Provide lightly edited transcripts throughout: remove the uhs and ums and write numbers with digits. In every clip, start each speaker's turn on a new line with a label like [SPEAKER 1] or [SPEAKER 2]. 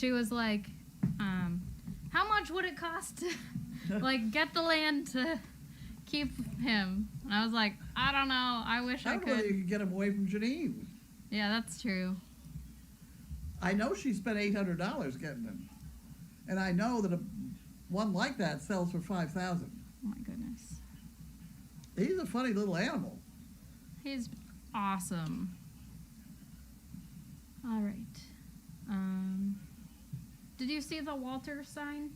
[SPEAKER 1] she was like, how much would it cost to, like, get the land to keep him? And I was like, I don't know. I wish I
[SPEAKER 2] don't know
[SPEAKER 1] could.
[SPEAKER 2] whether you could get him away from Janine.
[SPEAKER 1] Yeah, that's true.
[SPEAKER 2] I know she spent $800 getting him. And I know that one like that sells for $5,000.
[SPEAKER 1] Oh, my goodness.
[SPEAKER 2] He's a funny little animal.
[SPEAKER 1] He's awesome. All right. Did you see the Walter sign?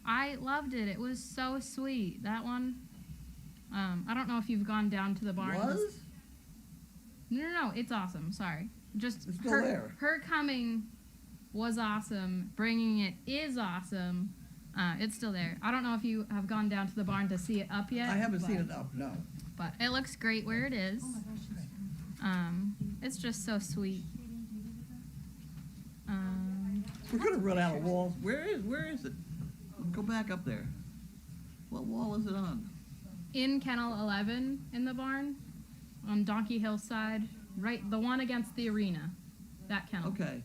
[SPEAKER 1] I loved it. It was so sweet. That one. I don't know if you've gone down to the barn.
[SPEAKER 2] Was?
[SPEAKER 1] No. It's awesome. Sorry. Just
[SPEAKER 2] It's still there.
[SPEAKER 1] Her coming was awesome. Bringing it is awesome. It's still there. I don't know if you have gone down to the barn to see it up yet.
[SPEAKER 2] I haven't seen it up, no.
[SPEAKER 1] But it looks great where it is. It's just so sweet.
[SPEAKER 2] We're going to run out of walls. Where is it? Go back up there. What wall is it on?
[SPEAKER 1] In Kennel 11 in the barn, on Donkey Hill side, right, the one against the arena, that kennel.
[SPEAKER 2] Okay.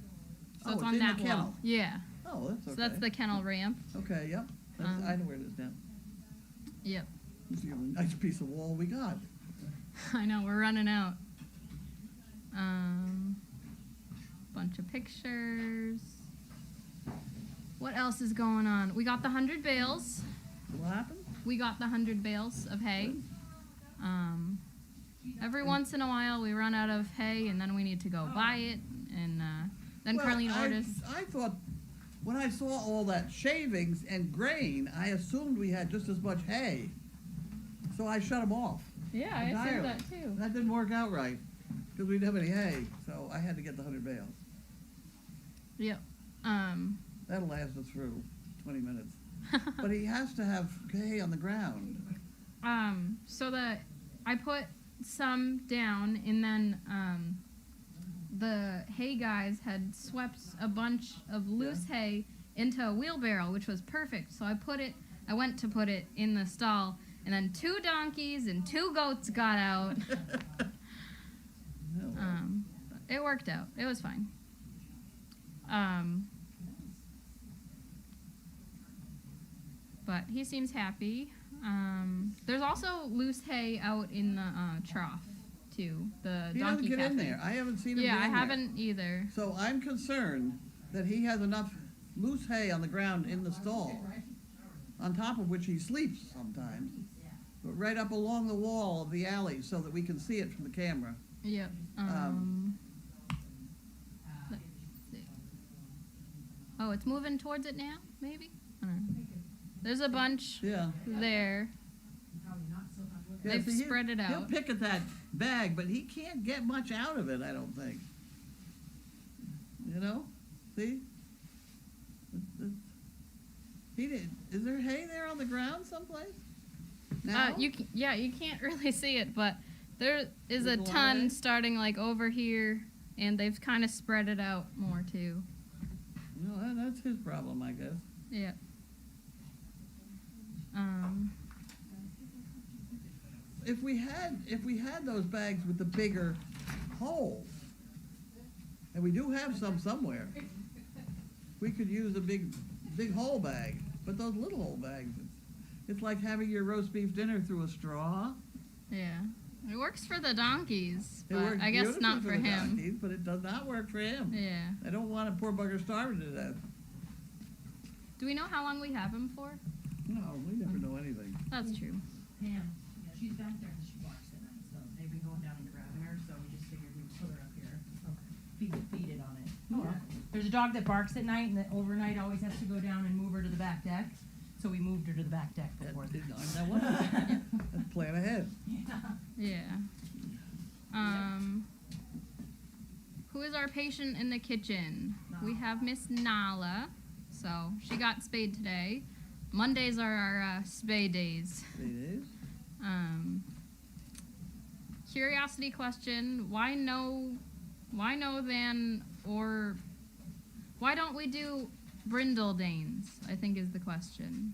[SPEAKER 1] So it's on
[SPEAKER 2] in
[SPEAKER 1] that
[SPEAKER 2] the
[SPEAKER 1] wall.
[SPEAKER 2] kennel.
[SPEAKER 1] Yeah.
[SPEAKER 2] Oh, that's okay.
[SPEAKER 1] So that's the kennel ramp.
[SPEAKER 2] Okay, yep. I know where it is now.
[SPEAKER 1] Yep.
[SPEAKER 2] It's the only nice piece of wall we got.
[SPEAKER 1] I know, we're running out. Bunch of pictures. What else is going on? We got the 100 bales.
[SPEAKER 2] What happened?
[SPEAKER 1] We got the 100 bales of hay. Every once in a while we run out of hay and then we need to go buy it. And then Carlene orders.
[SPEAKER 2] I thought, when I saw all that shavings and grain, I assumed we had just as much hay. So I shut them off.
[SPEAKER 1] Yeah, I assumed that too.
[SPEAKER 2] That didn't work out right because we didn't have any hay. So I had to get the 100 bales.
[SPEAKER 1] Yep.
[SPEAKER 2] That'll last us through 20 minutes. But he has to have hay on the ground.
[SPEAKER 1] So that I put some down, and then the hay guys had swept a bunch of loose hay into a wheelbarrow, which was perfect. So I went to put it in the stall, and then 2 donkeys and 2 goats got out. It worked out. It was fine. But he seems happy. There's also loose hay out in the trough, too. The
[SPEAKER 2] He
[SPEAKER 1] donkey
[SPEAKER 2] doesn't get
[SPEAKER 1] cafe.
[SPEAKER 2] in there. I haven't seen him
[SPEAKER 1] Yeah,
[SPEAKER 2] get
[SPEAKER 1] I
[SPEAKER 2] in there.
[SPEAKER 1] haven't either.
[SPEAKER 2] So I'm concerned that he has enough loose hay on the ground in the stall, on top of which he sleeps sometimes, but right up along the wall of the alley so that we can see it from the camera.
[SPEAKER 1] Yep. Let's see. Oh, it's moving towards it now, maybe? I don't know. There's a bunch there.
[SPEAKER 2] Yeah,
[SPEAKER 1] They've
[SPEAKER 2] see,
[SPEAKER 1] spread it out.
[SPEAKER 2] He'll pick at that bag, but he can't get much out of it, I don't think. You know? See? Is there hay there on the ground someplace? Now?
[SPEAKER 1] You can't really see it, but there is a
[SPEAKER 2] There's a
[SPEAKER 1] ton
[SPEAKER 2] line?
[SPEAKER 1] starting like over here, and they've kind of spread it out more too.
[SPEAKER 2] No, that's his problem, I guess.
[SPEAKER 1] Yeah.
[SPEAKER 2] If we had those bags with the bigger holes, and we do have some somewhere, we could use a big hole bag. But those little hole bags, it's like having your roast beef dinner through a straw.
[SPEAKER 1] Yeah. It works for the donkeys,
[SPEAKER 2] It
[SPEAKER 1] but
[SPEAKER 2] works
[SPEAKER 1] I guess not
[SPEAKER 2] beautifully
[SPEAKER 1] for
[SPEAKER 2] the
[SPEAKER 1] him.
[SPEAKER 2] donkeys, but it does not work for him.
[SPEAKER 1] Yeah.
[SPEAKER 2] I don't want a poor bugger starving to death.
[SPEAKER 1] Do we know how long we have him for?
[SPEAKER 2] No, we never know anything.
[SPEAKER 1] That's true.
[SPEAKER 3] Pam, yeah, she's back there and she barks at night, so they've been going down and grabbing her, so we just figured we'd put her up here. Okay. Feed it on it.
[SPEAKER 2] Oh.
[SPEAKER 3] Yeah. There's a dog that barks at night and that overnight always has to go down and move her to the back deck, so we moved her to the back deck before.
[SPEAKER 2] That one. Let's plan ahead.
[SPEAKER 1] Yeah. Who is our patient in the kitchen? We have Miss Nala. So she got spayed today. Mondays are our spay days.
[SPEAKER 2] It is.
[SPEAKER 1] Curiosity question: Why no then, or why don't we do brindle danes? I think is the question.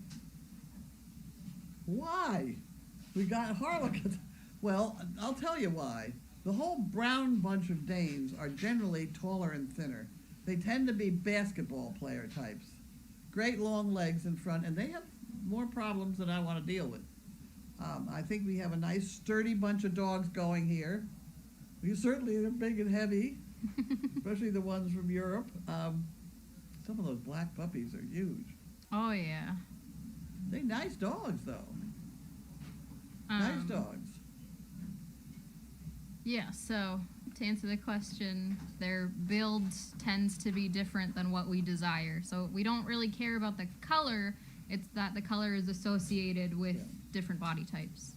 [SPEAKER 2] Why? We got harlequins. Well, I'll tell you why. The whole brown bunch of Danes are generally taller and thinner. They tend to be basketball player types. Great long legs in front, and they have more problems than I want to deal with. I think we have a nice sturdy bunch of dogs going here. We certainly are big and heavy, especially the ones from Europe. Some of those black puppies are huge.
[SPEAKER 1] Oh yeah.
[SPEAKER 2] They're nice dogs, though. Nice dogs.
[SPEAKER 1] Yeah, so to answer the question, their build tends to be different than what we desire. So we don't really care about the color, it's that the color is associated with different body types.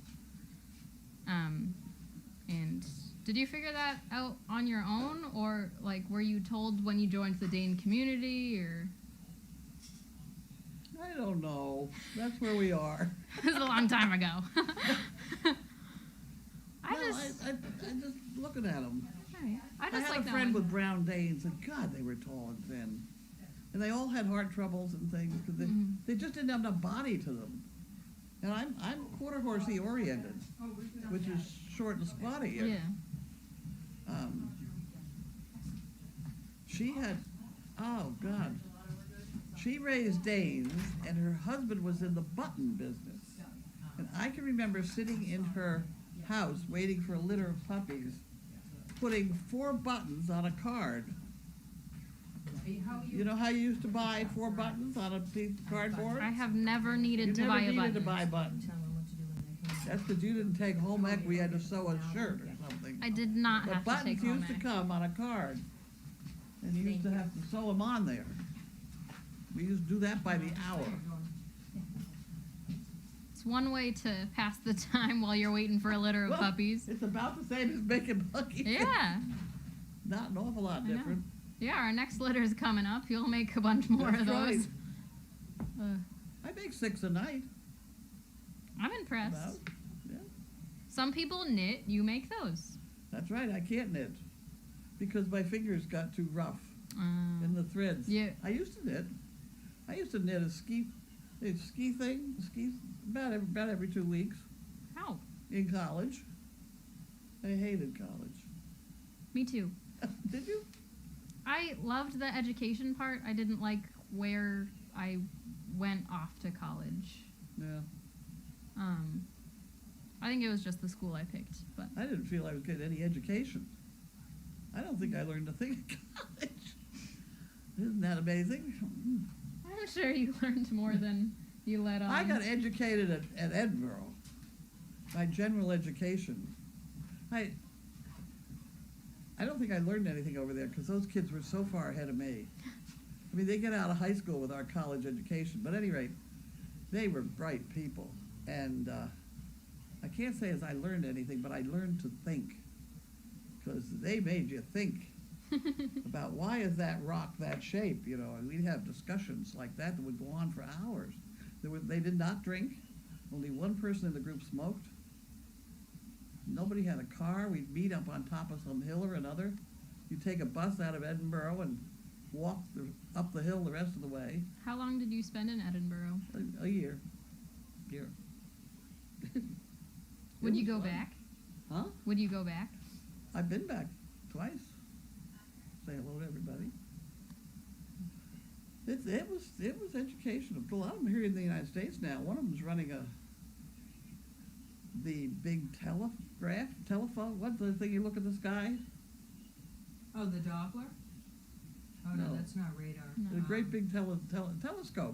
[SPEAKER 1] And did you figure that out on your own, or like were you told when you joined the Dane community, or?
[SPEAKER 2] I don't know. That's where we are.
[SPEAKER 1] It was a long time ago. I
[SPEAKER 2] just looking at them.
[SPEAKER 1] I
[SPEAKER 2] I had a friend with brown Danes, and God, they were tall and thin. And they all had heart troubles and things because they just didn't have enough body to them. And I'm quarter horsey oriented, which is short and squatty.
[SPEAKER 1] Yeah.
[SPEAKER 2] She had, oh God, she raised Danes, and her husband was in the button business. And I can remember sitting in her house waiting for a litter of puppies, putting 4 buttons on a card. You know how you used to buy 4 buttons on a piece of cardboard?
[SPEAKER 1] I have never needed to
[SPEAKER 2] You
[SPEAKER 1] buy
[SPEAKER 2] never
[SPEAKER 1] a
[SPEAKER 2] needed
[SPEAKER 1] button.
[SPEAKER 2] to buy buttons.
[SPEAKER 3] Tell them what to do when they come.
[SPEAKER 2] That's because you didn't take home ec. We had to sew a shirt or something.
[SPEAKER 1] I did not
[SPEAKER 2] But
[SPEAKER 1] have to take
[SPEAKER 2] buttons
[SPEAKER 1] home
[SPEAKER 2] used to
[SPEAKER 1] ec.
[SPEAKER 2] come on a card, and you used to have to sew them on there. We used to do that by the hour.
[SPEAKER 1] It's one way to pass the time while you're waiting for a litter of
[SPEAKER 2] Well,
[SPEAKER 1] puppies.
[SPEAKER 2] It's about the same as making buggies.
[SPEAKER 1] Yeah.
[SPEAKER 2] Not an awful lot
[SPEAKER 1] I know.
[SPEAKER 2] different.
[SPEAKER 1] Yeah, our next litter is coming up. You'll make a bunch more
[SPEAKER 2] That's
[SPEAKER 1] of those.
[SPEAKER 2] right.
[SPEAKER 1] Uh,
[SPEAKER 2] I make 6 a night.
[SPEAKER 1] I'm impressed.
[SPEAKER 2] About. Yeah.
[SPEAKER 1] Some people knit. You make those.
[SPEAKER 2] That's right. I can't knit because my fingers got too rough in the threads.
[SPEAKER 1] Yeah.
[SPEAKER 2] I used to knit. I used to knit a ski thing about every 2 weeks
[SPEAKER 1] How?
[SPEAKER 2] in college. I hated college.
[SPEAKER 1] Me too.
[SPEAKER 2] Did you?
[SPEAKER 1] I loved the education part. I didn't like where I went off to college.
[SPEAKER 2] Yeah.
[SPEAKER 1] I think it was just the school I picked, but
[SPEAKER 2] I didn't feel I was getting any education. I don't think I learned a thing in college. Isn't that amazing?
[SPEAKER 1] I'm sure you learned more than you let on.
[SPEAKER 2] I got educated at Edinburgh by general education. I don't think I learned anything over there because those kids were so far ahead of me. I mean, they get out of high school with our college education, but at any rate, they were bright people. And I can't say as I learned anything, but I learned to think because they made you think about why is that rock that shape, you know, and we'd have discussions like that that would go on for hours. They did not drink. Only one person in the group smoked. Nobody had a car. We'd meet up on top of some hill or another. You'd take a bus out of Edinburgh and walk up the hill the rest of the way.
[SPEAKER 1] How long did you spend in Edinburgh?
[SPEAKER 2] A year.
[SPEAKER 1] Would you
[SPEAKER 2] It
[SPEAKER 1] go
[SPEAKER 2] was fun.
[SPEAKER 1] back?
[SPEAKER 2] Huh?
[SPEAKER 1] Would you go back?
[SPEAKER 2] I've been back twice. Say hello to everybody. It was educational. A lot of them here in the United States now. One of them's running the big telephone. What's the thing you look at the sky?
[SPEAKER 3] Oh, the Doppler? Oh, no,
[SPEAKER 2] No.
[SPEAKER 3] that's not radar.
[SPEAKER 1] No.
[SPEAKER 2] The great big telescope.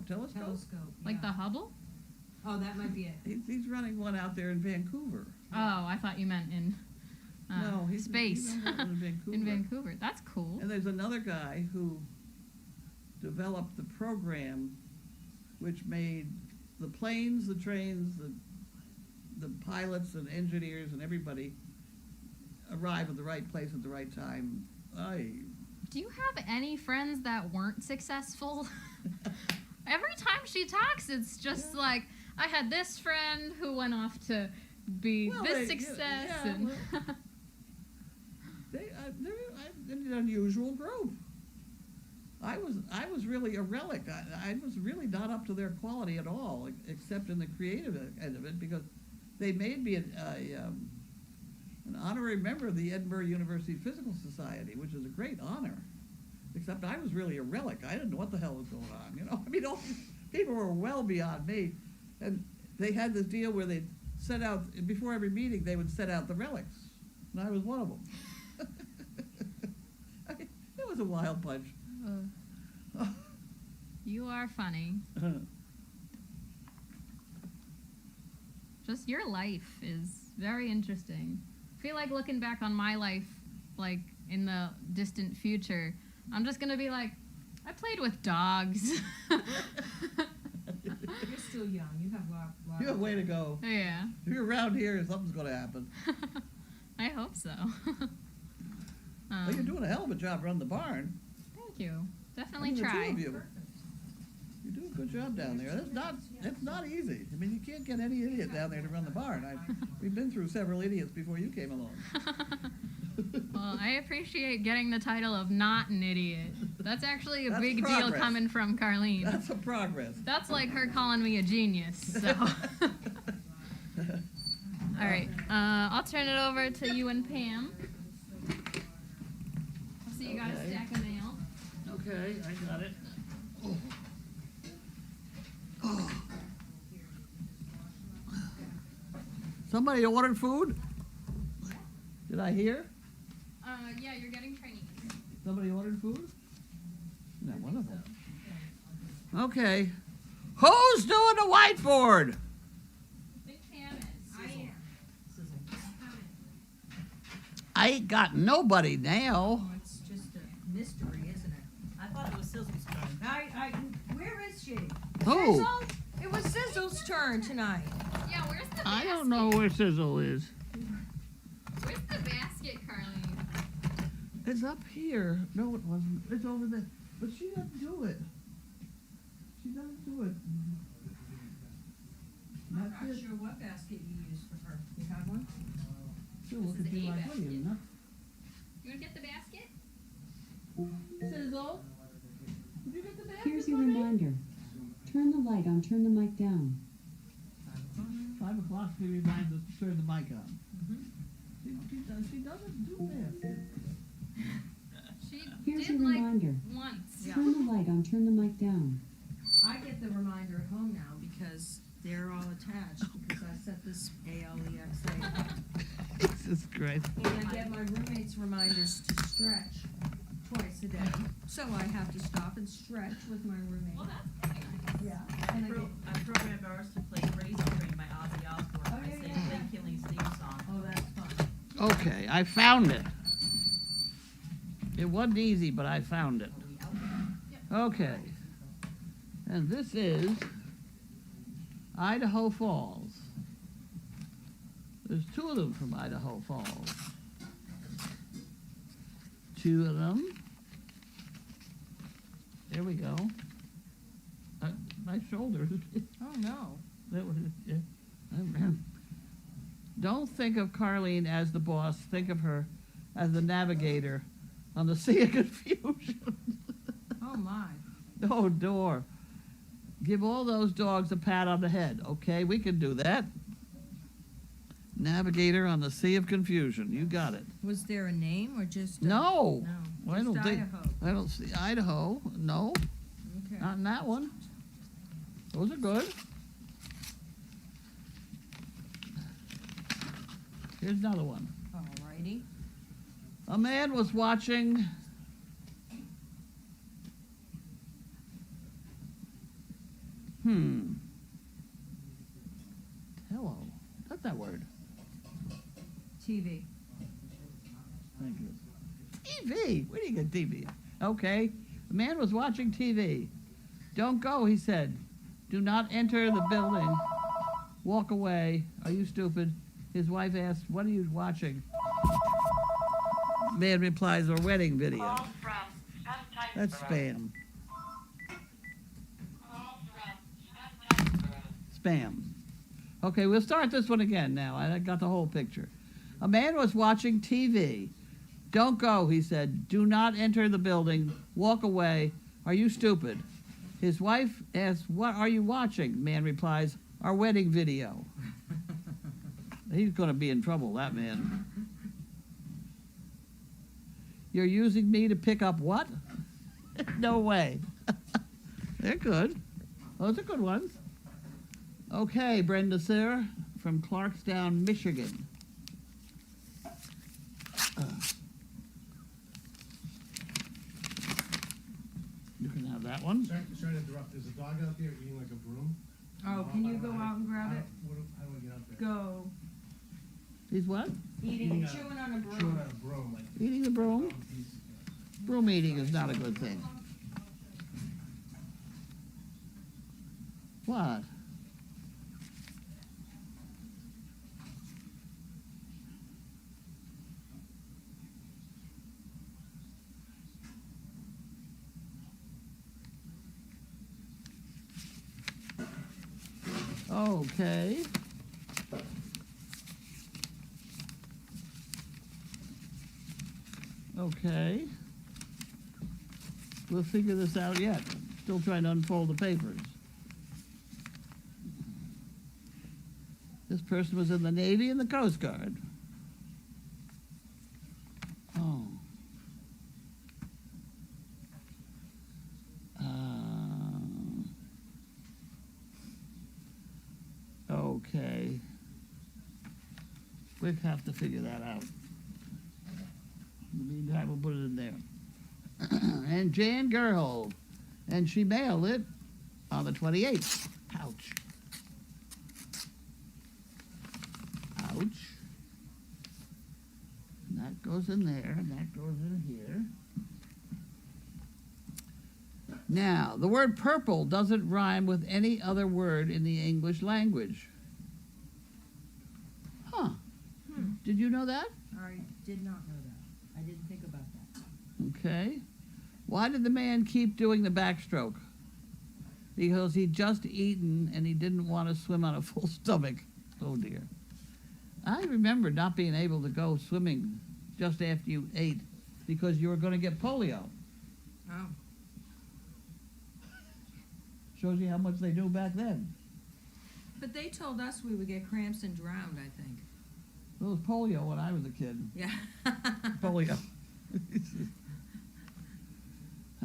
[SPEAKER 3] Telescope.
[SPEAKER 1] Like the
[SPEAKER 3] yeah.
[SPEAKER 1] Hubble?
[SPEAKER 3] Oh, that might be it.
[SPEAKER 2] He's running one out there in Vancouver.
[SPEAKER 1] Oh, I thought you meant in
[SPEAKER 2] No, he's
[SPEAKER 1] space.
[SPEAKER 2] in Vancouver.
[SPEAKER 1] In Vancouver. That's cool.
[SPEAKER 2] And there's another guy who developed the program which made the planes, the trains, the pilots and engineers and everybody arrive at the right place at the right time.
[SPEAKER 1] Do you have any friends that weren't successful? Every time she talks, it's just like, I had this friend who went off to be
[SPEAKER 2] Well,
[SPEAKER 1] this
[SPEAKER 2] they-
[SPEAKER 1] success.
[SPEAKER 2] yeah,
[SPEAKER 1] and
[SPEAKER 2] they're an unusual group. I was really a relic. I was really not up to their quality at all, except in the creative end of it, because they made me an honorary member of the Edinburgh University Physical Society, which is a great honor. Except I was really a relic. I didn't know what the hell was going on, you know? I mean, all these people were well beyond me. And they had this deal where they'd set out, before every meeting, they would set out the relics. And I was one of them. I mean, it was a wild bunch.
[SPEAKER 1] You are funny. Just your life is very interesting. I feel like looking back on my life, like in the distant future, I'm just gonna be like, I played with dogs.
[SPEAKER 3] You're still young. You have a lot.
[SPEAKER 2] You have a way to go.
[SPEAKER 1] Yeah.
[SPEAKER 2] If you're around here, something's going to happen.
[SPEAKER 1] I hope so.
[SPEAKER 2] Well, you're doing a hell of a job running the barn.
[SPEAKER 1] Thank you. Definitely
[SPEAKER 2] I mean, the
[SPEAKER 1] try.
[SPEAKER 2] two of you. You do a good job down there. It's not easy. I mean, you can't get any idiot down there to run the barn. We've been through several idiots before you came along.
[SPEAKER 1] Well, I appreciate getting the title of not an idiot. That's actually a
[SPEAKER 2] That's
[SPEAKER 1] big
[SPEAKER 2] progress.
[SPEAKER 1] deal coming from Carlene.
[SPEAKER 2] That's a progress.
[SPEAKER 1] That's like her calling me a genius. So. All right, I'll turn it over to you and Pam. I see you got a
[SPEAKER 2] Okay.
[SPEAKER 1] stack of mail.
[SPEAKER 2] Okay, I got it. Somebody ordered food? Did I hear?
[SPEAKER 1] Yeah, you're getting training.
[SPEAKER 2] Somebody ordered food? Not one of them. Okay. Who's doing the whiteboard?
[SPEAKER 1] I think Pam is.
[SPEAKER 3] I am.
[SPEAKER 2] I ain't got nobody now.
[SPEAKER 3] Oh, it's just a mystery, isn't it?
[SPEAKER 4] I thought it was Sizzle's turn.
[SPEAKER 3] Where is she?
[SPEAKER 2] Who?
[SPEAKER 3] Sizzle? It was Sizzle's turn tonight.
[SPEAKER 1] Yeah, where's the basket?
[SPEAKER 2] I don't know where Sizzle is.
[SPEAKER 1] Where's the basket, Carlene?
[SPEAKER 2] It's up here. No, it wasn't. It's over there. But she doesn't do it. She doesn't do it.
[SPEAKER 3] I'm
[SPEAKER 2] That's
[SPEAKER 3] not
[SPEAKER 2] it.
[SPEAKER 3] sure what basket you used for her. You have one?
[SPEAKER 2] She'll look
[SPEAKER 1] This
[SPEAKER 2] at
[SPEAKER 1] is
[SPEAKER 2] you
[SPEAKER 1] a
[SPEAKER 2] like, what are you,
[SPEAKER 1] basket.
[SPEAKER 2] nuts?
[SPEAKER 1] You want to get the basket?
[SPEAKER 2] Sizzle? Did you get the basket?
[SPEAKER 5] Here's your
[SPEAKER 2] for me?
[SPEAKER 5] reminder. Turn the light on, turn the mic down.
[SPEAKER 2] 5 o'clock, she reminds us to turn the mic on.
[SPEAKER 3] Mm-hmm.
[SPEAKER 2] She doesn't do baskets.
[SPEAKER 1] She
[SPEAKER 5] Here's
[SPEAKER 1] did
[SPEAKER 5] your
[SPEAKER 1] like
[SPEAKER 5] reminder.
[SPEAKER 1] once.
[SPEAKER 3] Yeah.
[SPEAKER 5] Turn the light on, turn the mic down.
[SPEAKER 3] I get the reminder at home now because they're all attached because I set this ALEXA up.
[SPEAKER 2] Jesus Christ.
[SPEAKER 3] And I get my roommate's reminders to stretch twice a day. So I have to stop and stretch with my roommate.
[SPEAKER 1] Well, that's pretty nice.
[SPEAKER 3] Yeah. And I get,
[SPEAKER 4] I programmed ours to play Razor Train by Ozzy Osbourne.
[SPEAKER 3] Oh,
[SPEAKER 4] I
[SPEAKER 3] yeah,
[SPEAKER 4] sang
[SPEAKER 3] yeah.
[SPEAKER 4] Lake Killing's theme song.
[SPEAKER 3] oh, that's fun.
[SPEAKER 2] Okay, I found it. It wasn't easy, but I found it. Okay. And this is Idaho Falls. There's 2 of them from Idaho Falls. 2 of them. There we go. My shoulders.
[SPEAKER 3] Oh, no.
[SPEAKER 2] That was, yeah. Don't think of Carlene as the boss. Think of her as the navigator on the Sea of Confusion.
[SPEAKER 3] Oh, my.
[SPEAKER 2] Oh, door. Give all those dogs a pat on the head. Okay, we can do that. Navigator on the Sea of Confusion. You got it.
[SPEAKER 3] Was there a name or just?
[SPEAKER 2] No.
[SPEAKER 3] No.
[SPEAKER 2] Well, I
[SPEAKER 3] Just
[SPEAKER 2] don't think.
[SPEAKER 3] Idaho.
[SPEAKER 2] I don't see Idaho. No,
[SPEAKER 3] Okay.
[SPEAKER 2] not in that one. Those are good. Here's another one.
[SPEAKER 3] Alrighty.
[SPEAKER 2] A man was watching Hello. Not that word.
[SPEAKER 3] TV.
[SPEAKER 2] Thank you. TV? Where do you get TV? Okay. The man was watching TV. Don't go, he said. Do not enter the building. Walk away. Are you stupid? His wife asked, what are you watching? Man replies, a wedding video. That's spam. Spam. Okay, we'll start this one again now. I got the whole picture. A man was watching TV. Don't go, he said. Do not enter the building. Walk away. Are you stupid? His wife asks, what are you watching? Man replies, our wedding video. He's going to be in trouble, that man. You're using me to pick up what? No way. They're good. Those are good ones. Okay, Brenda Sir from Clarkstown, Michigan. You can have that one.
[SPEAKER 6] Sorry to interrupt. There's a dog out there eating like a broom.
[SPEAKER 3] Oh, can you go out and grab it?
[SPEAKER 6] How do I get out there?
[SPEAKER 3] Go.
[SPEAKER 2] He's what?
[SPEAKER 3] Eating, chewing on a broom.
[SPEAKER 6] Chewing on a broom, like.
[SPEAKER 2] Eating the broom?
[SPEAKER 6] He's-
[SPEAKER 2] Broom eating is not a good thing. What? Okay. Okay. We'll figure this out yet. Still trying to unfold the papers. This person was in the Navy and the Coast Guard. Oh. Okay. We have to figure that out. In the meantime, we'll put it in there. And Jan Gerhold. And she mailed it on the 28th. Ouch. Ouch. And that goes in there, and that goes in here. Now, the word purple doesn't rhyme with any other word in the English language. Huh. Did you know that?
[SPEAKER 3] I did not know that. I didn't think about that.
[SPEAKER 2] Okay. Why did the man keep doing the backstroke? Because he'd just eaten and he didn't want to swim on a full stomach. Oh dear. I remember not being able to go swimming just after you ate because you were going to get polio.
[SPEAKER 3] Oh.
[SPEAKER 2] Shows you how much they knew back then.
[SPEAKER 7] But they told us we would get cramps and drowned, I think.
[SPEAKER 2] It was polio when I was a kid.
[SPEAKER 7] Yeah.
[SPEAKER 2] Polio.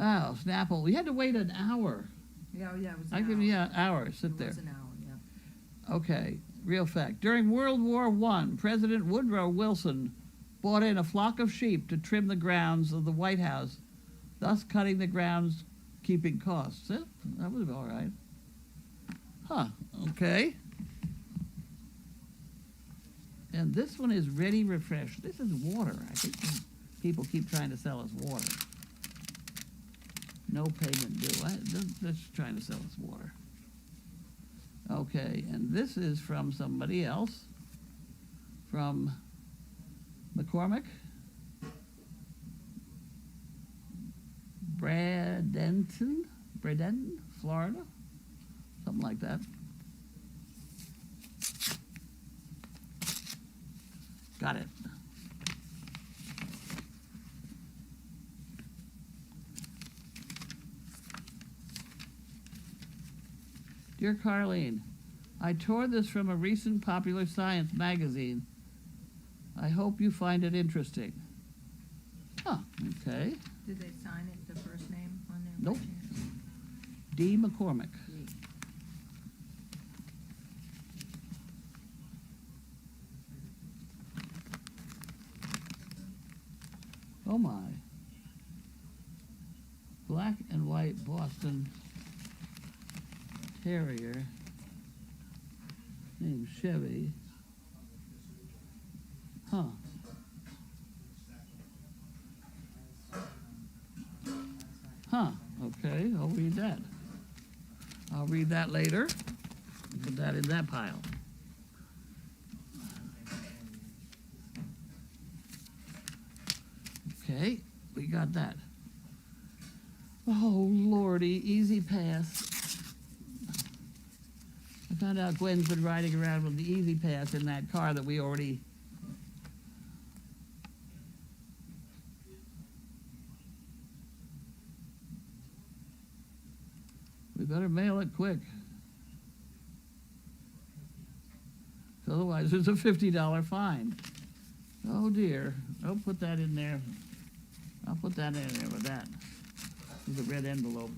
[SPEAKER 2] Oh, Snapple. We had to wait an hour.
[SPEAKER 7] Yeah, it was
[SPEAKER 2] I
[SPEAKER 7] an
[SPEAKER 2] give
[SPEAKER 7] hour.
[SPEAKER 2] you an hour. Sit
[SPEAKER 7] It
[SPEAKER 2] there.
[SPEAKER 7] was an hour, yeah.
[SPEAKER 2] Okay, real fact. During World War I, President Woodrow Wilson brought in a flock of sheep to trim the grounds of the White House, thus cutting the grounds, keeping costs. Yeah, that was all right. Huh, okay. And this one is Ready Refresh. This is water. I think people keep trying to sell us water. No payment due. They're just trying to sell us water. Okay, and this is from somebody else, from McCormick, Bradenton, Florida, something like that. Got it. Dear Carlene, I tore this from a recent Popular Science magazine. I hope you find it interesting. Huh, okay.
[SPEAKER 7] Did they sign it, the first name on there?
[SPEAKER 2] Nope. D. McCormick. Oh my. Black and white Boston Terrier named Chevy. Huh. Huh. Okay, I'll read that. I'll read that later. Put that in that pile. Okay, we got that. Oh, Lordy, Easy Pass. I found out Gwen's been riding around with the Easy Pass in that car that we already... We better mail it quick. Otherwise, there's a $50 fine. Oh, dear. I'll put that in there. I'll put that in there with that. with a red envelope.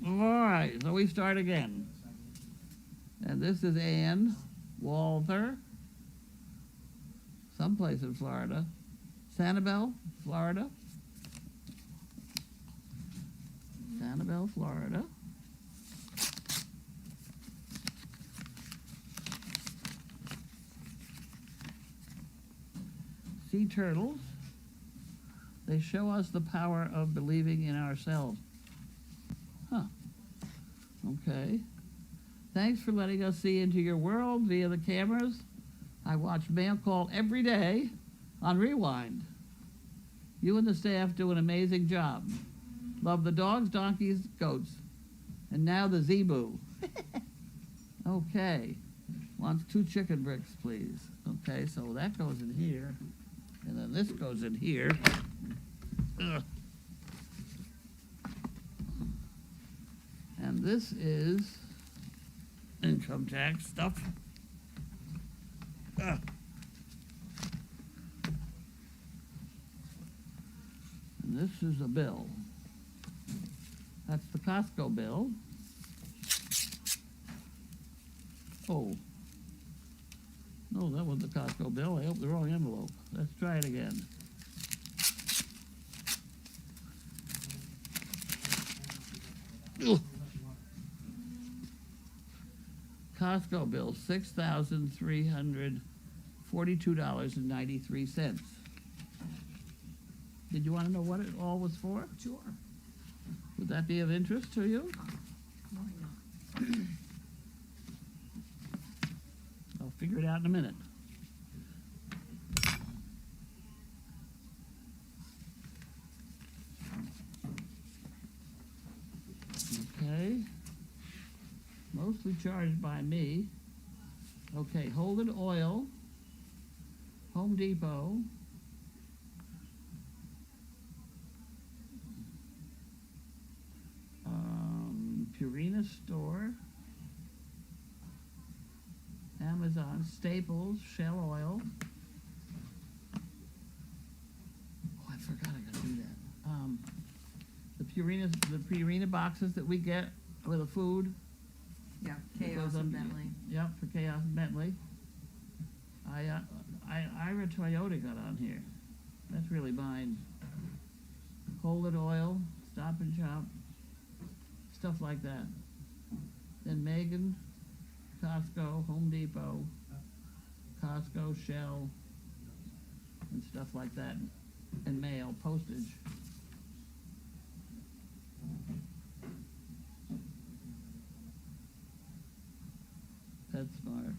[SPEAKER 2] All right, so we start again. And this is Ann Walther, someplace in Florida. Sanibel, Florida. Sanibel, Florida. Sea turtles. They show us the power of believing in ourselves. Huh. Okay. Thanks for letting us see into your world via the cameras. I watch Mail Call every day on Rewind. You and the staff do an amazing job. Love the dogs, donkeys, goats. And now the zebu. Okay. Wants 2 chicken bricks, please. Okay, so that goes in here. And then this goes in here. Ugh. And this is income tax stuff. Ugh. And this is a bill. That's the Costco bill. Oh. No, that was the Costco bill. I opened the wrong envelope. Let's try it again. Ugh. Costco bill, $6,342.93. Did you want to know what it all was for?
[SPEAKER 7] Sure.
[SPEAKER 2] Would that be of interest to you?
[SPEAKER 7] Why not?
[SPEAKER 2] I'll figure it out in a minute. Okay. Mostly charged by me. Okay, Holden Oil, Home Depot, Purina Store, Amazon, Staples, Shell Oil. Oh, I forgot I gotta do that. The Purina boxes that we get with the food.
[SPEAKER 7] Yeah,
[SPEAKER 2] That
[SPEAKER 7] Chaos
[SPEAKER 2] goes on-
[SPEAKER 7] and Bentley.
[SPEAKER 2] Yep, for Chaos and Bentley. Ira Toyota got on here. That's really mine. Holden Oil, Stop and Shop, stuff like that. Then Megan, Costco, Home Depot, Costco, Shell, and stuff like that. And mail, postage. PetSmart.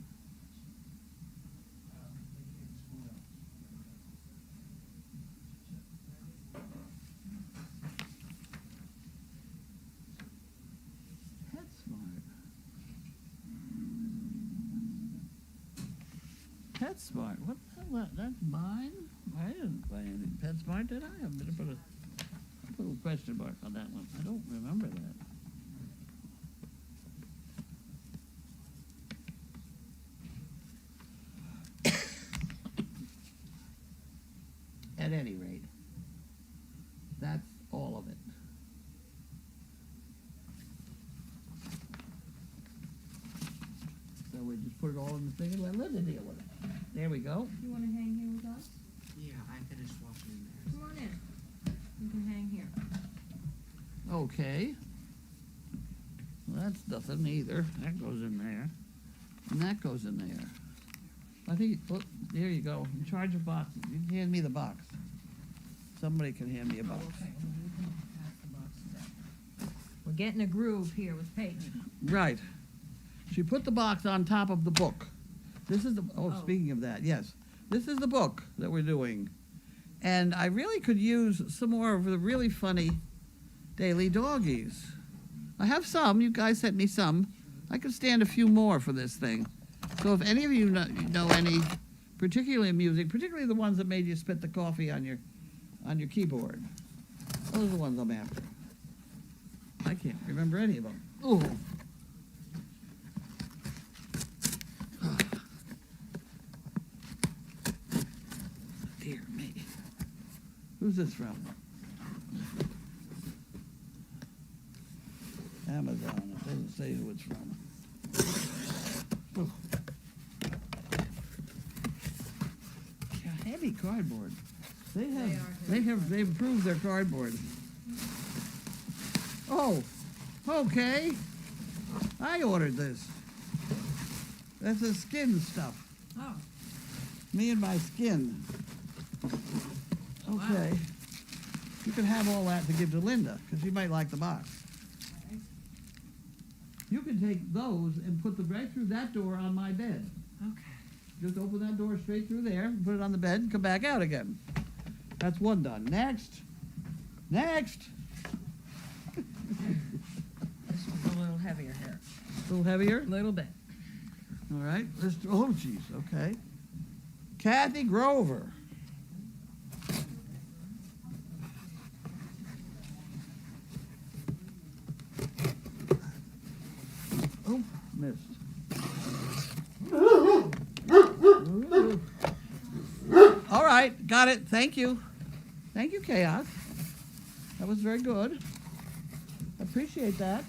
[SPEAKER 2] PetSmart. What the hell? That's mine? I didn't buy any PetSmart, did I? I better put a question mark on that one. I don't remember that. At any rate, that's all of it. So we just put it all in the thing and let Linda deal with it. There we go.
[SPEAKER 7] You wanna hang here with us?
[SPEAKER 8] Yeah, I finished washing in there.
[SPEAKER 7] Come on in. You can hang here.
[SPEAKER 2] Okay. Well, that's nothing either. That goes in there. And that goes in there. I think, oh, there you go. In charge of boxes. You can hand me the box. Somebody can hand me a box.
[SPEAKER 7] Okay, well, you can pass the boxes out. We're getting a groove here with Peyton.
[SPEAKER 2] Right. She put the box on top of the book. This is the,
[SPEAKER 7] Oh.
[SPEAKER 2] speaking of that, yes. This is the book that we're doing. And I really could use some more of the really funny daily doggies. I have some. You guys sent me some. I could stand a few more for this thing. So if any of you know any particularly amusing, particularly the ones that made you spit the coffee on your keyboard, those are the ones I'm after. I can't remember any of them. Oh. Dear me. Who's this from? Amazon. It doesn't say who it's from. Oh. Yeah, heavy cardboard. They've improved their cardboard. Oh, okay. I ordered this. That's the skin stuff.
[SPEAKER 7] Oh,
[SPEAKER 2] Me and my skin. Okay. You can have all that to give to Linda, because she might like the box. You can take those and put them right through that door on my bed.
[SPEAKER 7] okay.
[SPEAKER 2] Just open that door straight through there, put it on the bed, and come back out again. That's one done. Next. Next.
[SPEAKER 7] This one's a little heavier here.
[SPEAKER 2] A little heavier.
[SPEAKER 7] A little bit.
[SPEAKER 2] All right. Oh, geez. Okay. Kathy Grover. Oh, missed. All right, got it. Thank you. Thank you, Chaos. That was very good. Appreciate that.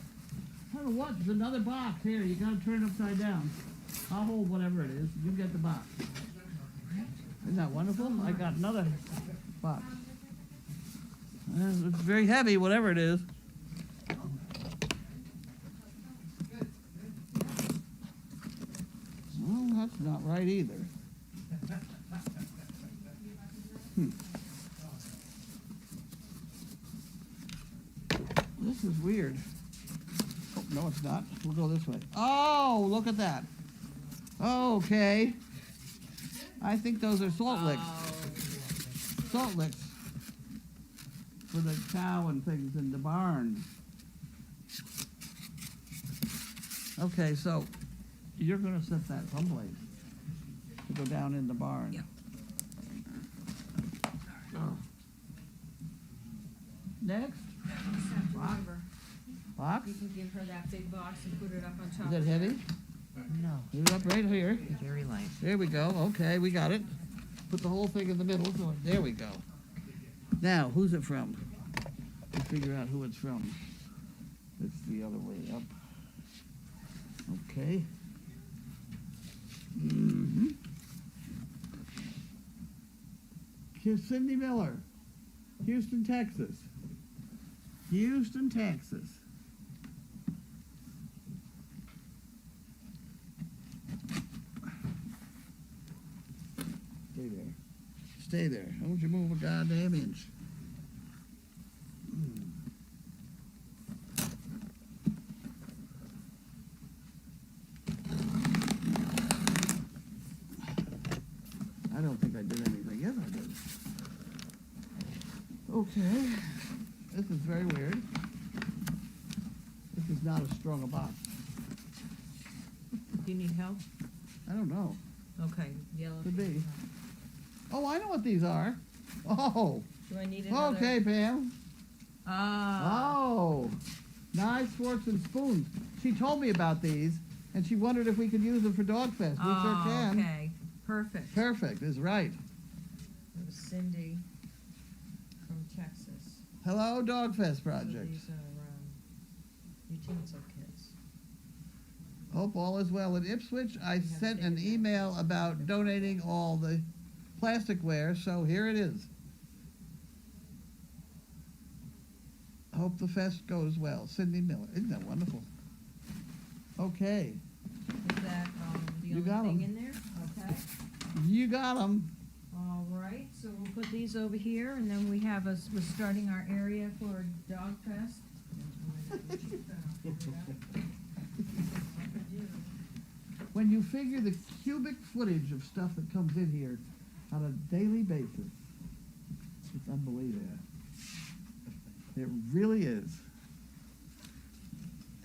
[SPEAKER 2] I don't know what. There's another box here. You gotta turn it upside down. I'll hold whatever it is. You get the box. Isn't that wonderful? I got another box. It's very heavy, whatever it is. Well, that's not right either. This is weird. Oh, no, it's not. We'll go this way. Oh, look at that. Okay. I think those are salt licks. Salt licks for the cow and things in the barn. Okay, so you're gonna set that someplace to go down in the barn.
[SPEAKER 7] Yep.
[SPEAKER 2] Oh. Next,
[SPEAKER 7] Remember,
[SPEAKER 2] box.
[SPEAKER 7] you can give her that big box and put it up on top.
[SPEAKER 2] Is that heavy?
[SPEAKER 7] No,
[SPEAKER 2] Put it up right here.
[SPEAKER 7] very light.
[SPEAKER 2] There we go. Okay, we got it. Put the whole thing in the middle. So there we go. Now, who's it from? Let's figure out who it's from. It's the other way up. Okay. Mm-hmm. Cindy Miller, Houston, Texas. Houston, Texas. Stay there. Stay there. Don't you move a goddamn inch. I don't think I did anything. Yes, I did. Okay. This is very weird. This is not as strong a box.
[SPEAKER 7] Do you need help?
[SPEAKER 2] I don't know.
[SPEAKER 7] Okay, yellow.
[SPEAKER 2] Could be. Oh, I know what these are. Oh.
[SPEAKER 7] Do I need another?
[SPEAKER 2] Okay, Pam.
[SPEAKER 7] Ah.
[SPEAKER 2] Oh. Knives, forks, and spoons. She told me about these, and she wondered if we could use them for Dog Fest. We sure can.
[SPEAKER 7] Okay, perfect.
[SPEAKER 2] Perfect is right.
[SPEAKER 7] It was Cindy from Texas.
[SPEAKER 2] Hello, Dog Fest
[SPEAKER 7] So
[SPEAKER 2] Project.
[SPEAKER 7] these are utensil kits.
[SPEAKER 2] Hope all is well. In Ipswich, I sent an email about donating all the plasticware, so here it is. Hope the fest goes well. Cindy Miller. Isn't that wonderful? Okay.
[SPEAKER 7] Is that the
[SPEAKER 2] You
[SPEAKER 7] only
[SPEAKER 2] got
[SPEAKER 7] thing
[SPEAKER 2] 'em.
[SPEAKER 7] in there? Okay.
[SPEAKER 2] You got them.
[SPEAKER 7] All right, so we'll put these over here, and then we have us, we're starting our area for Dog Fest.
[SPEAKER 2] When you figure the cubic footage of stuff that comes in here on a daily basis, it's unbelievable. It really is.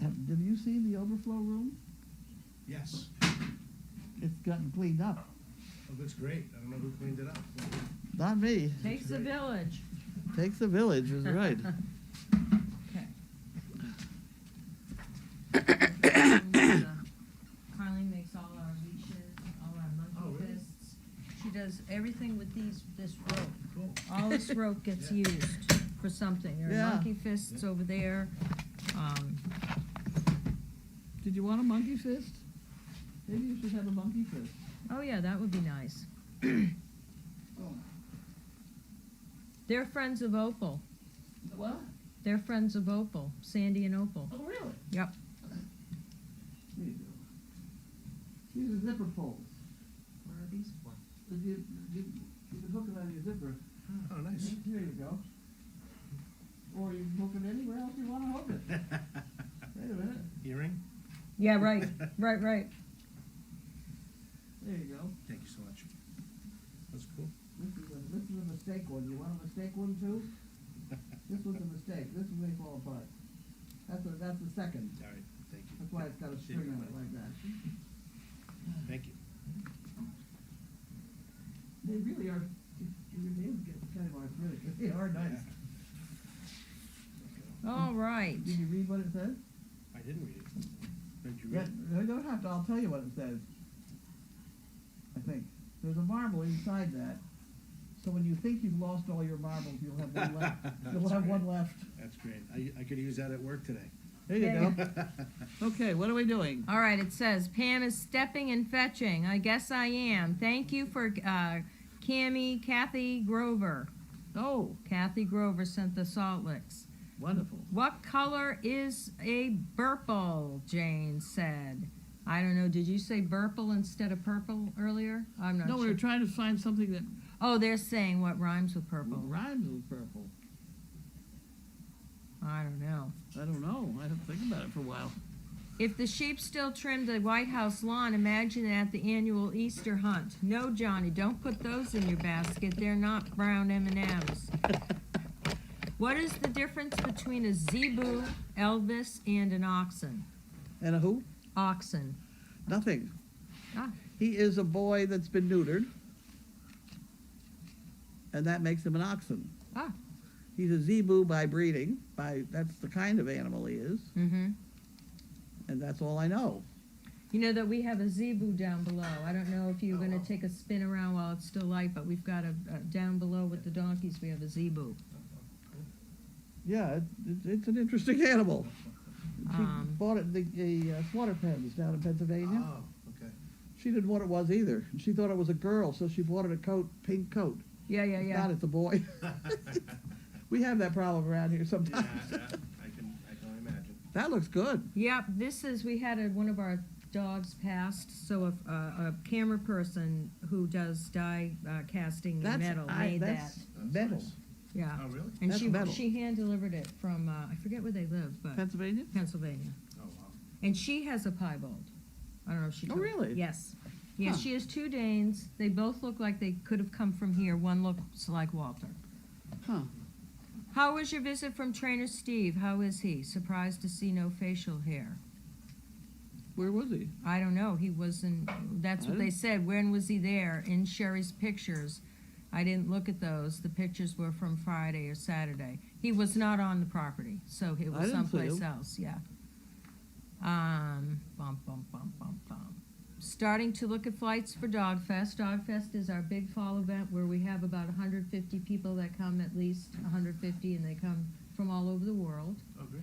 [SPEAKER 2] Have you seen the overflow room?
[SPEAKER 6] Yes.
[SPEAKER 2] It's gotten cleaned up.
[SPEAKER 6] Oh, looks great. I don't know who cleaned it up.
[SPEAKER 2] Not me.
[SPEAKER 7] Takes a village.
[SPEAKER 2] Takes a village is right.
[SPEAKER 7] Okay. Carlene makes all our leashes, all our
[SPEAKER 6] Oh,
[SPEAKER 7] monkey
[SPEAKER 6] really?
[SPEAKER 7] fists. She does everything with this rope.
[SPEAKER 6] Cool.
[SPEAKER 7] All this rope gets used for something. There are
[SPEAKER 2] Yeah.
[SPEAKER 7] monkey fists over there.
[SPEAKER 2] Did you want a monkey fist? Maybe you should have a monkey fist.
[SPEAKER 7] Oh yeah, that would be nice.
[SPEAKER 2] Oh.
[SPEAKER 7] They're friends of Opal.
[SPEAKER 2] What?
[SPEAKER 7] They're friends of Opal, Sandy and Opal.
[SPEAKER 2] Oh, really?
[SPEAKER 7] Yep.
[SPEAKER 2] There you go. These are zipper pulls.
[SPEAKER 8] What are these for?
[SPEAKER 2] You can hook it on your zipper.
[SPEAKER 6] Oh, nice.
[SPEAKER 2] Here you go. Or you can hook it anywhere else you want to hook it. Wait a minute.
[SPEAKER 6] Earring?
[SPEAKER 7] Yeah, right. Right.
[SPEAKER 2] There you go.
[SPEAKER 6] Thank you so much. That's cool.
[SPEAKER 2] This is a mistake one. You want a mistake one too? This one's a mistake. This one may fall apart. That's the second.
[SPEAKER 6] All right, thank you.
[SPEAKER 2] That's why it's got a string on it like that.
[SPEAKER 6] Thank you.
[SPEAKER 2] They really are. Your names get kind of arthritic. They are nice.
[SPEAKER 7] All right.
[SPEAKER 2] Did you read what it says?
[SPEAKER 6] I didn't read it. Did you
[SPEAKER 2] Yeah,
[SPEAKER 6] read it?
[SPEAKER 2] I don't have to. I'll tell you what it says. I think there's a marble inside that. So when you think you've lost all your marbles, you'll have one left. You'll
[SPEAKER 6] That's
[SPEAKER 2] have
[SPEAKER 6] great.
[SPEAKER 2] one left.
[SPEAKER 6] That's great. I could use that at work today.
[SPEAKER 2] There you
[SPEAKER 7] Yeah.
[SPEAKER 2] go. Okay, what are we doing?
[SPEAKER 7] All right, it says Pam is stepping and fetching. I guess I am. Thank you for Kathy Grover.
[SPEAKER 2] Oh,
[SPEAKER 7] Kathy Grover sent the salt licks.
[SPEAKER 2] wonderful.
[SPEAKER 7] What color is a burple? Jane said. I don't know. Did you say burple instead of purple earlier? I'm not
[SPEAKER 2] No,
[SPEAKER 7] sure.
[SPEAKER 2] we were trying to find something that
[SPEAKER 7] Oh, they're saying what rhymes with purple.
[SPEAKER 2] rhymes with purple.
[SPEAKER 7] I don't know.
[SPEAKER 2] I don't know. I have to think about it for a while.
[SPEAKER 7] If the sheep still trim the White House lawn, imagine it at the annual Easter hunt. No, Johnny, don't put those in your basket. They're not brown M&Ms. What is the difference between a zebu, Elvis, and an oxen?
[SPEAKER 2] And a who?
[SPEAKER 7] Oxen.
[SPEAKER 2] Nothing.
[SPEAKER 7] Ah.
[SPEAKER 2] He is a boy that's been neutered, and that makes him an oxen.
[SPEAKER 7] Ah.
[SPEAKER 2] He's a zebu by breeding. That's the kind of animal he is,
[SPEAKER 7] Mm-hmm.
[SPEAKER 2] and that's all I know.
[SPEAKER 7] You know that we have a zebu down below. I don't know if you're going to take a spin around while it's still light, but we've got a down below with the donkeys. We have a zebu.
[SPEAKER 2] Yeah, it's an interesting animal. She bought it at the slaughter pens down in Pennsylvania.
[SPEAKER 6] Oh, okay.
[SPEAKER 2] She didn't know what it was either. She thought it was a girl, so she bought it a pink coat.
[SPEAKER 7] Yeah.
[SPEAKER 2] It's not, it's a boy. We have that problem around here
[SPEAKER 6] Yeah,
[SPEAKER 2] sometimes.
[SPEAKER 6] I can imagine.
[SPEAKER 2] That looks good.
[SPEAKER 7] Yep, we had one of our dogs passed, so a camera person who does die casting in metal made that.
[SPEAKER 2] That's metal.
[SPEAKER 6] Nice.
[SPEAKER 7] Yeah.
[SPEAKER 6] Oh, really?
[SPEAKER 7] And
[SPEAKER 2] That's metal.
[SPEAKER 7] she hand delivered it from, I forget where they live, but
[SPEAKER 2] Pennsylvania?
[SPEAKER 7] Pennsylvania.
[SPEAKER 6] Oh, wow.
[SPEAKER 7] And she has a piebald. I don't know if she
[SPEAKER 2] Oh,
[SPEAKER 7] told-
[SPEAKER 2] really?
[SPEAKER 7] Yes. Yes,
[SPEAKER 2] Huh.
[SPEAKER 7] she has two Danes. They both look like they could have come from here. One looks like Walter.
[SPEAKER 2] Huh.
[SPEAKER 7] How was your visit from Trainer Steve? How is he? Surprised to see no facial hair.
[SPEAKER 2] Where was he?
[SPEAKER 7] I don't know. He wasn't. That's what they said. When was he there? In Sherry's pictures. I didn't look at those. The pictures were from Friday or Saturday. He was not on the property, so it
[SPEAKER 2] I
[SPEAKER 7] was
[SPEAKER 2] didn't see
[SPEAKER 7] someplace
[SPEAKER 2] him.
[SPEAKER 7] else. Yeah. Bum. Starting to look at flights for Dogfest. Dogfest is our big fall event where we have about 150 people that come, at least 150, and they come from all over the world.
[SPEAKER 6] Oh, great.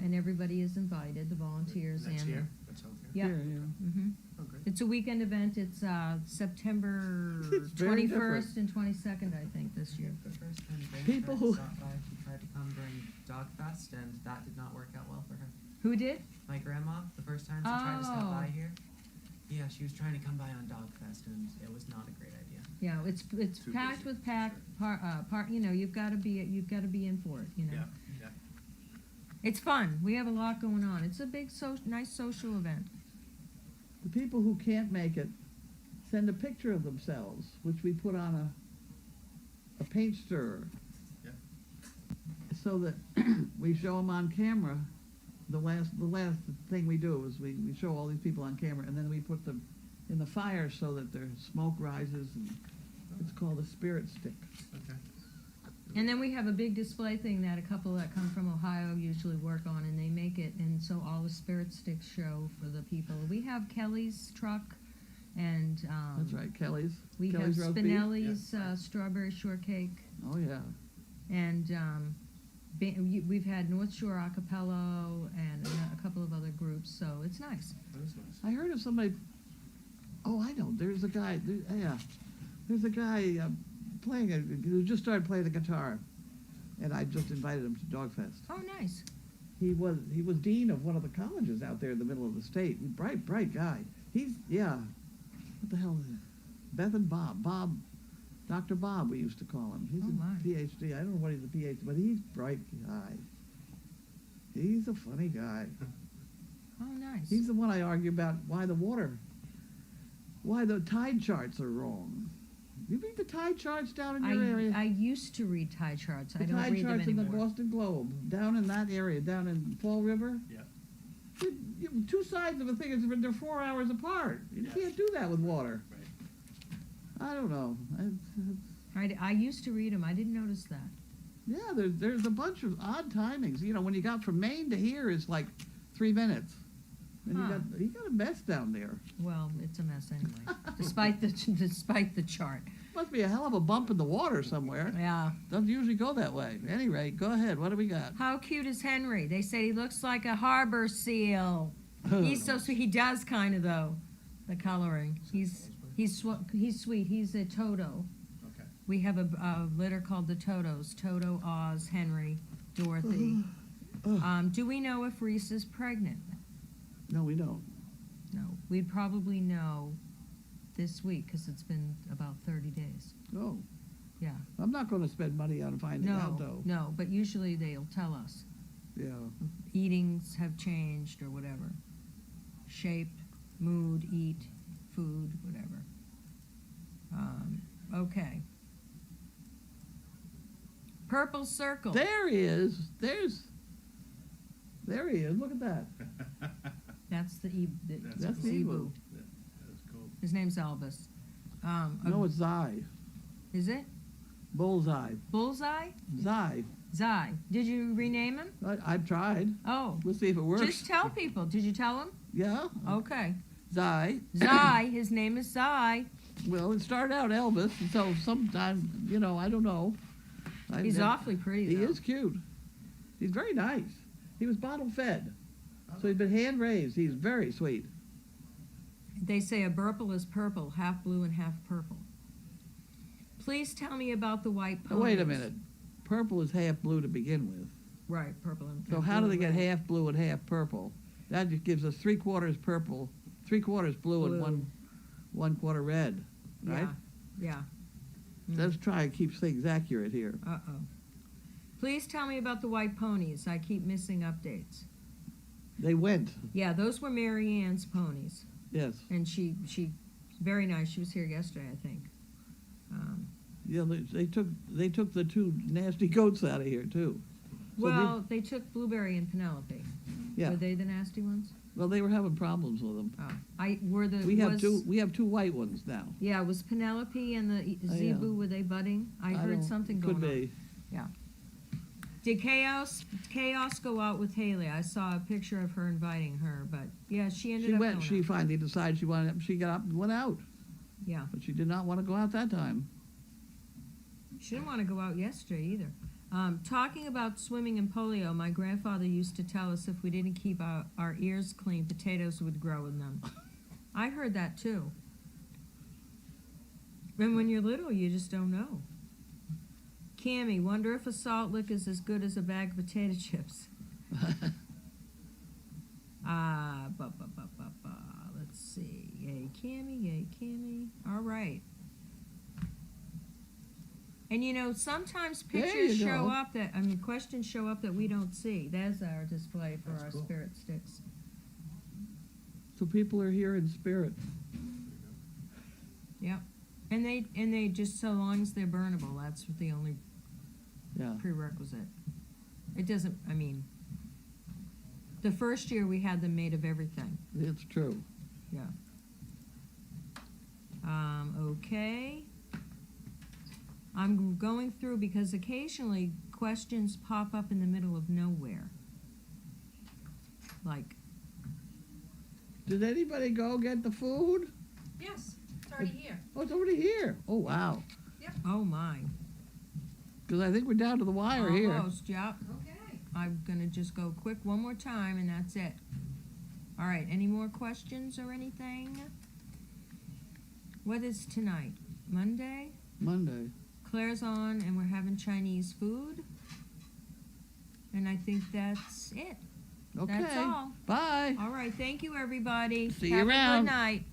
[SPEAKER 7] And everybody is invited, the volunteers
[SPEAKER 6] That's
[SPEAKER 7] and.
[SPEAKER 6] here? That's out there?
[SPEAKER 7] Yeah.
[SPEAKER 2] Here, yeah.
[SPEAKER 7] Mm-hmm.
[SPEAKER 6] Oh, great.
[SPEAKER 7] It's a weekend event. It's September
[SPEAKER 2] It's very
[SPEAKER 7] 21st and 22nd, I think, this year.
[SPEAKER 8] The first time
[SPEAKER 2] People
[SPEAKER 8] grandparents
[SPEAKER 2] who-
[SPEAKER 8] stopped by, she tried to come during Dogfest, and that did not work out well for her.
[SPEAKER 7] Who did?
[SPEAKER 8] My grandma, the first time she tried to stop by
[SPEAKER 7] Oh.
[SPEAKER 8] here, yeah, she was trying to come by on Dogfest, and it was not a great idea.
[SPEAKER 7] Yeah, it's
[SPEAKER 6] Too
[SPEAKER 7] packed
[SPEAKER 6] busy,
[SPEAKER 7] with part. You know, you've got to be in for it. You know,
[SPEAKER 6] Yeah.
[SPEAKER 7] it's fun. We have a lot going on. It's a big, nice social event.
[SPEAKER 2] The people who can't make it send a picture of themselves, which we put on a paint stirrer.
[SPEAKER 6] Yeah.
[SPEAKER 2] So that we show them on camera. The last thing we do is we show all these people on camera, and then we put them in the fire so that their smoke rises, and it's called a spirit stick.
[SPEAKER 6] Okay.
[SPEAKER 7] And then we have a big display thing that a couple that come from Ohio usually work on, and they make it, and so all the spirit sticks show for the people. We have Kelly's truck And,
[SPEAKER 2] That's right, Kelly's.
[SPEAKER 7] we have
[SPEAKER 2] Kelly's roast beef?
[SPEAKER 7] Spinelli's, strawberry shortcake.
[SPEAKER 2] Oh, yeah.
[SPEAKER 7] And we've had North Shore Acapello and a couple of other groups, so it's nice.
[SPEAKER 6] That is nice.
[SPEAKER 2] I heard of somebody, oh, I know, there's a guy, there's a guy who just started playing the guitar, and I just invited him to Dogfest.
[SPEAKER 7] Oh, nice.
[SPEAKER 2] He was dean of one of the colleges out there in the middle of the state. Bright guy. What the hell is it? Beth and Bob, Dr. Bob, we used to call him. He's
[SPEAKER 7] Oh, my.
[SPEAKER 2] a PhD. I don't know what he's a PhD, but he's a bright guy. He's a funny guy.
[SPEAKER 7] Oh, nice.
[SPEAKER 2] He's the one I argue about why the tide charts are wrong. You read the tide charts down in your area?
[SPEAKER 7] I used to read tide charts.
[SPEAKER 2] The
[SPEAKER 7] I don't
[SPEAKER 2] tide
[SPEAKER 7] read them
[SPEAKER 2] charts in the
[SPEAKER 7] anymore.
[SPEAKER 2] Boston Globe, down in that area, down in Fall River.
[SPEAKER 6] Yeah.
[SPEAKER 2] Two sides of a thing, they're 4 hours apart. You
[SPEAKER 6] Yes.
[SPEAKER 2] can't do that with water.
[SPEAKER 6] Right.
[SPEAKER 2] I don't know.
[SPEAKER 7] I used to read them. I didn't notice that.
[SPEAKER 2] Yeah, there's a bunch of odd timings. You know, when you got from Maine to here, it's like 3 minutes. And
[SPEAKER 7] Huh.
[SPEAKER 2] you got a mess down there.
[SPEAKER 7] Well, it's a mess anyway, despite the chart.
[SPEAKER 2] Must be a hell of a bump in the water somewhere.
[SPEAKER 7] Yeah.
[SPEAKER 2] Doesn't usually go that way. At any rate, go ahead. What do we got?
[SPEAKER 7] How cute is Henry? They said he looks like a harbor seal. He's so sweet. He does kind of though, the coloring. He's sweet. He's a Toto.
[SPEAKER 6] Okay.
[SPEAKER 7] We have a litter called the Totos. Toto, Oz, Henry, Dorothy. Do we know if Reese is pregnant?
[SPEAKER 2] No, we don't.
[SPEAKER 7] No. We'd probably know this week because it's been about 30 days.
[SPEAKER 2] Oh.
[SPEAKER 7] Yeah.
[SPEAKER 2] I'm not going to spend money on finding out, though.
[SPEAKER 7] No, but usually they'll tell us.
[SPEAKER 2] Yeah.
[SPEAKER 7] Eatings have changed or whatever. Shape, mood, eat, food, whatever. Okay. Purple circle.
[SPEAKER 2] There he is. There he is. Look at that.
[SPEAKER 7] That's the
[SPEAKER 2] That's the
[SPEAKER 7] Zebu.
[SPEAKER 2] Ebu.
[SPEAKER 6] That's cool.
[SPEAKER 7] His name's Elvis.
[SPEAKER 2] No, it's Zai.
[SPEAKER 7] Is it?
[SPEAKER 2] Bullseye.
[SPEAKER 7] Bullseye?
[SPEAKER 2] Zai.
[SPEAKER 7] Zai. Did you rename him?
[SPEAKER 2] I've tried.
[SPEAKER 7] Oh.
[SPEAKER 2] We'll see if it works.
[SPEAKER 7] Just tell people. Did you tell him?
[SPEAKER 2] Yeah.
[SPEAKER 7] Okay.
[SPEAKER 2] Zai.
[SPEAKER 7] Zai. His name is Zai.
[SPEAKER 2] Well, it started out Elvis, and so sometime, I don't know.
[SPEAKER 7] He's awfully pretty,
[SPEAKER 2] He
[SPEAKER 7] though.
[SPEAKER 2] is cute. He's very nice. He was bottle fed, so he's been hand raised. He's very sweet.
[SPEAKER 7] They say a burple is purple, half blue and half purple. Please tell me about the white
[SPEAKER 2] Now,
[SPEAKER 7] ponies.
[SPEAKER 2] wait a minute. Purple is half blue to begin with.
[SPEAKER 7] Right, purple and
[SPEAKER 2] So
[SPEAKER 7] and
[SPEAKER 2] how do
[SPEAKER 7] blue
[SPEAKER 2] they get
[SPEAKER 7] and red.
[SPEAKER 2] half blue and half purple? That just gives us 3/4 purple, 3/4 blue,
[SPEAKER 7] Blue.
[SPEAKER 2] and one quarter red, right?
[SPEAKER 7] Yeah.
[SPEAKER 2] Let's try and keep things accurate here.
[SPEAKER 7] Uh-oh. Please tell me about the white ponies. I keep missing updates.
[SPEAKER 2] They went,
[SPEAKER 7] Yeah, those were Mary Ann's ponies.
[SPEAKER 2] yes.
[SPEAKER 7] And she very nice. She was here yesterday, I think.
[SPEAKER 2] Yeah, they took the two nasty goats out of here too. So
[SPEAKER 7] Well, they took Blueberry and Penelope.
[SPEAKER 2] Yeah.
[SPEAKER 7] Were they the nasty ones?
[SPEAKER 2] Well, they were having problems with them.
[SPEAKER 7] Oh.
[SPEAKER 2] We have two white ones now.
[SPEAKER 7] Yeah, was Penelope and the
[SPEAKER 2] Oh, yeah.
[SPEAKER 7] Zebu, were they budding? I heard
[SPEAKER 2] don't-
[SPEAKER 7] something going
[SPEAKER 2] Could
[SPEAKER 7] on.
[SPEAKER 2] be.
[SPEAKER 7] Did Chaos go out with Haley? I saw a picture of her inviting her, but yeah, she ended
[SPEAKER 2] She
[SPEAKER 7] up
[SPEAKER 2] went.
[SPEAKER 7] going
[SPEAKER 2] She
[SPEAKER 7] out.
[SPEAKER 2] finally decided she wanted. She got up and went out.
[SPEAKER 7] Yeah.
[SPEAKER 2] But she did not want to go out that time.
[SPEAKER 7] She didn't want to go out yesterday either. Talking about swimming and polio, my grandfather used to tell us if we didn't keep our ears clean, potatoes would grow in them. I heard that too. And when you're little, you just don't know. Cammy, wonder if a salt lick is as good as a bag of potato chips. Let's see. Yay, Cammy, yay, Cammy. All right. And sometimes
[SPEAKER 2] There
[SPEAKER 7] pictures
[SPEAKER 2] you
[SPEAKER 7] show
[SPEAKER 2] go.
[SPEAKER 7] up questions show up that we don't see. There's our display for
[SPEAKER 6] That's
[SPEAKER 7] our
[SPEAKER 6] cool.
[SPEAKER 7] spirit sticks.
[SPEAKER 2] So people are here in spirit.
[SPEAKER 7] Yep. And they just, so long as they're burnable, that's the only
[SPEAKER 2] Yeah.
[SPEAKER 7] prerequisite. It doesn't, the first year we had them made of everything.
[SPEAKER 2] It's true.
[SPEAKER 7] Yeah. Okay. I'm going through because occasionally questions pop up in the middle of nowhere. Like,
[SPEAKER 2] Did anybody go get the food?
[SPEAKER 3] Yes, it's already here.
[SPEAKER 2] Oh, it's already here. Oh, wow.
[SPEAKER 7] Oh, my.
[SPEAKER 2] Because I think we're down to the wire here.
[SPEAKER 7] Almost, yep.
[SPEAKER 3] Okay.
[SPEAKER 7] I'm gonna just go quick one more time and that's it. All right, any more questions or anything? What is tonight? Monday?
[SPEAKER 2] Monday.
[SPEAKER 7] Claire's on and we're having Chinese food. And I think that's it.
[SPEAKER 2] Okay.
[SPEAKER 7] That's all.
[SPEAKER 2] Bye.
[SPEAKER 7] All right, thank you, everybody.
[SPEAKER 2] See you
[SPEAKER 7] Have
[SPEAKER 2] around.
[SPEAKER 7] a good night.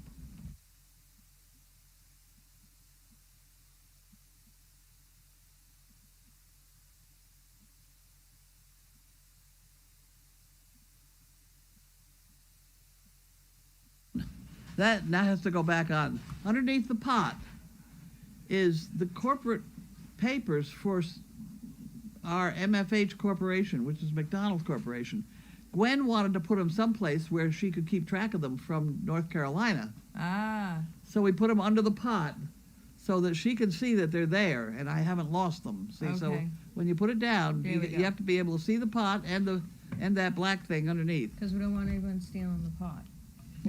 [SPEAKER 2] That has to go back on. Underneath the pot is the corporate papers for our MFH Corporation, which is McDonald's Corporation. Gwen wanted to put them someplace where she could keep track of them from North Carolina.
[SPEAKER 7] Ah,
[SPEAKER 2] So we put them under the pot so that she can see that they're there, and I haven't lost them. See, so
[SPEAKER 7] Okay.
[SPEAKER 2] when you put it down,
[SPEAKER 7] There
[SPEAKER 2] you,
[SPEAKER 7] we
[SPEAKER 2] you
[SPEAKER 7] go.
[SPEAKER 2] have to be able to see the pot and that black thing underneath.
[SPEAKER 7] because we don't want anyone stealing the pot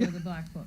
[SPEAKER 7] or the black book.